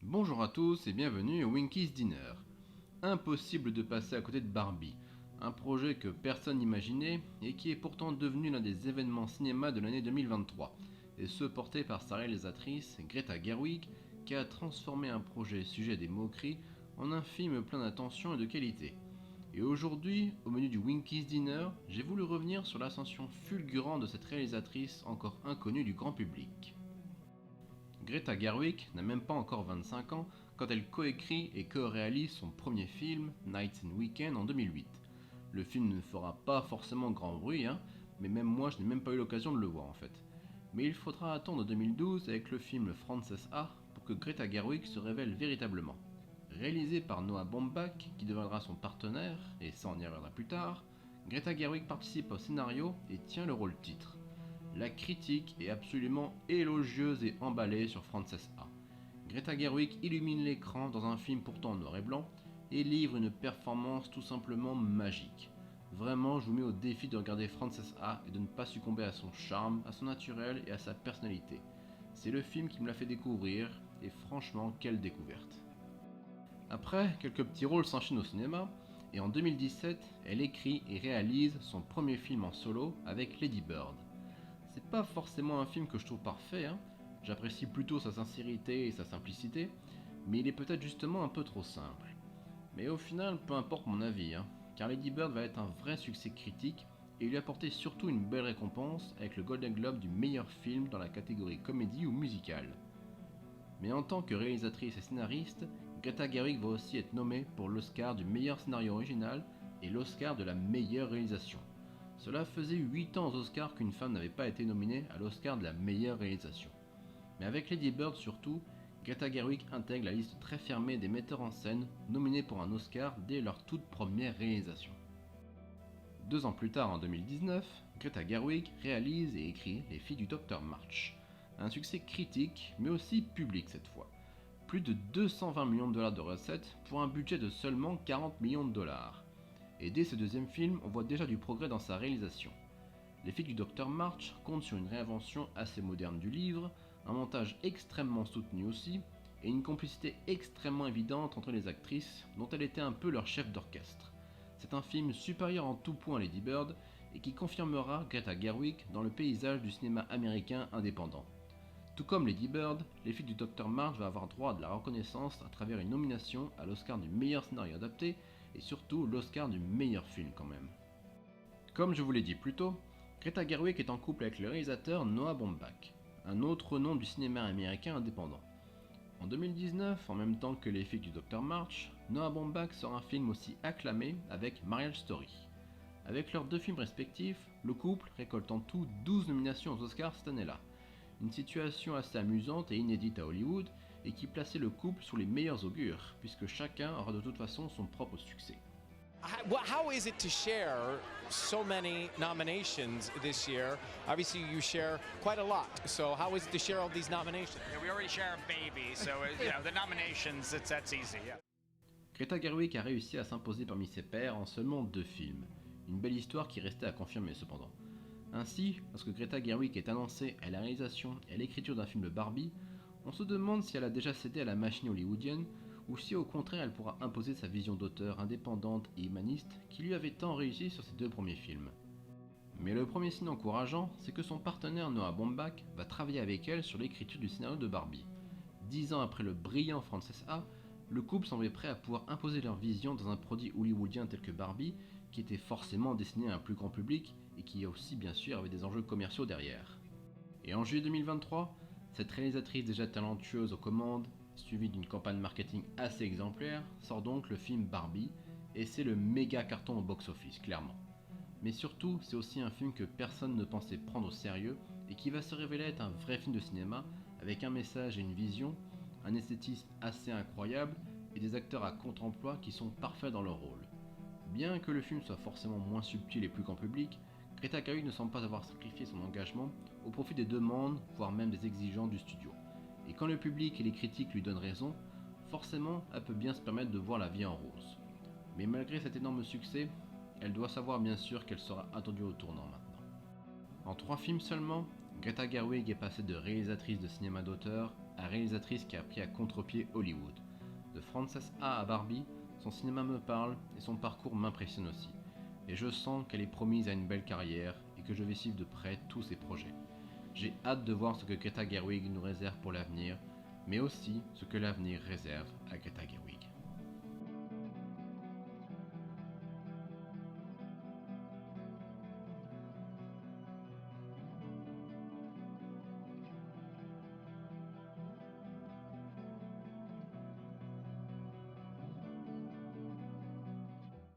Bonjour à tous et bienvenue au Winky's Dinner. Impossible de passer à côté de Barbie, un projet que personne n'imaginait et qui est pourtant devenu l'un des événements cinéma de l'année 2023, et ce porté par sa réalisatrice Greta Gerwig qui a transformé un projet sujet des moqueries en un film plein d'attention et de qualité. Et aujourd'hui, au menu du Winky's Dinner, j'ai voulu revenir sur l'ascension fulgurante de cette réalisatrice encore inconnue du grand public. Greta Gerwig n'a même pas encore 25 ans quand elle coécrit et co-réalise son premier film, Nights and Weekends, en 2008. Le film ne fera pas forcément grand bruit, mais même moi je n'ai même pas eu l'occasion de le voir en fait. Mais il faudra attendre 2012 avec le film Frances A pour que Greta Gerwig se révèle véritablement. Réalisé par Noah Baumbach, qui deviendra son partenaire, et ça on y reviendra plus tard, Greta Gerwig participe au scénario et tient le rôle titre. La critique est absolument élogieuse et emballée sur Frances A. Greta Gerwig illumine l'écran dans un film pourtant noir et blanc et livre une performance tout simplement magique. Vraiment, je vous mets au défi de regarder Frances A et de ne pas succomber à son charme, à son naturel et à sa personnalité. C'est le film qui me l'a fait découvrir et franchement, quelle découverte. Après, quelques petits rôles s'enchaînent au cinéma et en 2017, elle écrit et réalise son premier film en solo avec Lady Bird. C'est pas forcément un film que je trouve parfait, j'apprécie plutôt sa sincérité et sa simplicité, mais il est peut-être justement un peu trop simple. Mais au final, peu importe mon avis, car Lady Bird va être un vrai succès critique et lui apporter surtout une belle récompense avec le Golden Globe du meilleur film dans la catégorie comédie ou musicale. Mais en tant que réalisatrice et scénariste, Greta Gerwig va aussi être nommée pour l'Oscar du meilleur scénario original et l'Oscar de la meilleure réalisation. Cela faisait 8 ans aux Oscars qu'une femme n'avait pas été nominée à l'Oscar de la meilleure réalisation. Mais avec Lady Bird surtout, Greta Gerwig intègre la liste très fermée des metteurs en scène nominés pour un Oscar dès leur toute première réalisation. 2 ans plus tard, en 2019, Greta Gerwig réalise et écrit Les filles du Docteur March. Un succès critique, mais aussi public cette fois. Plus de 220 millions de dollars de recettes pour un budget de seulement 40 millions de dollars. Et dès ce deuxième film, on voit déjà du progrès dans sa réalisation. Les filles du Dr March comptent sur une réinvention assez moderne du livre, un montage extrêmement soutenu aussi, et une complicité extrêmement évidente entre les actrices, dont elle était un peu leur chef d'orchestre. C'est un film supérieur en tout point à Lady Bird, et qui confirmera Greta Gerwig dans le paysage du cinéma américain indépendant. Tout comme Lady Bird, Les filles du Dr March va avoir droit à de la reconnaissance à travers une nomination à l'Oscar du meilleur scénario adapté, et surtout l'Oscar du meilleur film quand même. Comme je vous l'ai dit plus tôt, Greta Gerwig est en couple avec le réalisateur Noah Baumbach, un autre nom du cinéma américain indépendant. En 2019, en même temps que Les filles du Dr March, Noah Baumbach sort un film aussi acclamé avec Marriage Story. Avec leurs 2 films respectifs, le couple récolte en tout 12 nominations aux Oscars cette année-là. Une situation assez amusante et inédite à Hollywood et qui plaçait le couple sous les meilleurs augures, puisque chacun aura de toute façon son propre succès. How is it to share so many nominations this year? Obviously, you share quite a lot. So, how is it to share all these nominations? Yeah, we already share a baby, so the nominations, that's easy. Yeah. Greta Gerwig a réussi à s'imposer parmi ses pairs en seulement 2 films. Une belle histoire qui restait à confirmer cependant. Ainsi, lorsque Greta Gerwig est annoncée à la réalisation et à l'écriture d'un film Barbie, on se demande si elle a déjà cédé à la machine hollywoodienne ou si au contraire elle pourra imposer sa vision d'auteur indépendante et humaniste qui lui avait tant réussi sur ses 2 premiers films. Mais le premier signe encourageant, c'est que son partenaire Noah Baumbach va travailler avec elle sur l'écriture du scénario de Barbie. 10 ans après le brillant Frances A, le couple semblait prêt à pouvoir imposer leur vision dans un produit hollywoodien tel que Barbie, qui était forcément destiné à un plus grand public et qui aussi bien sûr avait des enjeux commerciaux derrière. Et en juillet 2023, cette réalisatrice déjà talentueuse aux commandes, suivie d'une campagne marketing assez exemplaire, sort donc le film Barbie, et c'est le méga carton au box-office, clairement. Mais surtout, c'est aussi un film que personne ne pensait prendre au sérieux et qui va se révéler être un vrai film de cinéma avec un message et une vision, un esthétisme assez incroyable et des acteurs à contre-emploi qui sont parfaits dans leur rôle. Bien que le film soit forcément moins subtil et plus grand public, Greta Gerwig ne semble pas avoir sacrifié son engagement au profit des demandes, voire même des exigences du studio. Et quand le public et les critiques lui donnent raison, forcément elle peut bien se permettre de voir la vie en rose. Mais malgré cet énorme succès, elle doit savoir bien sûr qu'elle sera attendue au tournant maintenant. En 3 films seulement, Greta Gerwig est passée de réalisatrice de cinéma d'auteur la réalisatrice qui a pris à contre-pied Hollywood. De Frances Ha à Barbie, son cinéma me parle et son parcours m'impressionne aussi. Et je sens qu'elle est promise à une belle carrière et que je vais suivre de près tous ses projets. J'ai hâte de voir ce que Greta Gerwig nous réserve pour l'avenir, mais aussi ce que l'avenir réserve à Greta Gerwig.